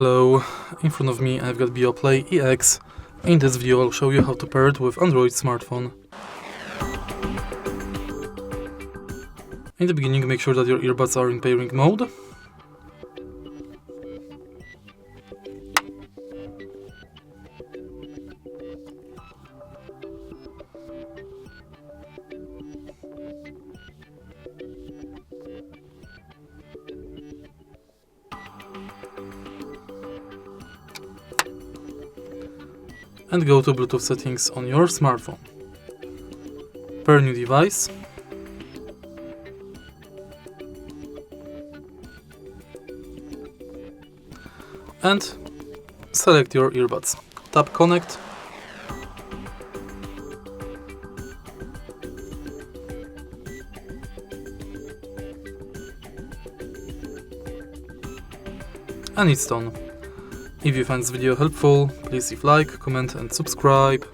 Hello, in front of me I've got Beoplay EX. In this video I'll show you how to pair it with Android smartphone. In the beginning, make sure that your earbuds are in pairing mode. And go to Bluetooth settings on your smartphone. Pair new device. And select your earbuds. Tap Connect. And it's done. If you find this video helpful, please leave like, comment and subscribe.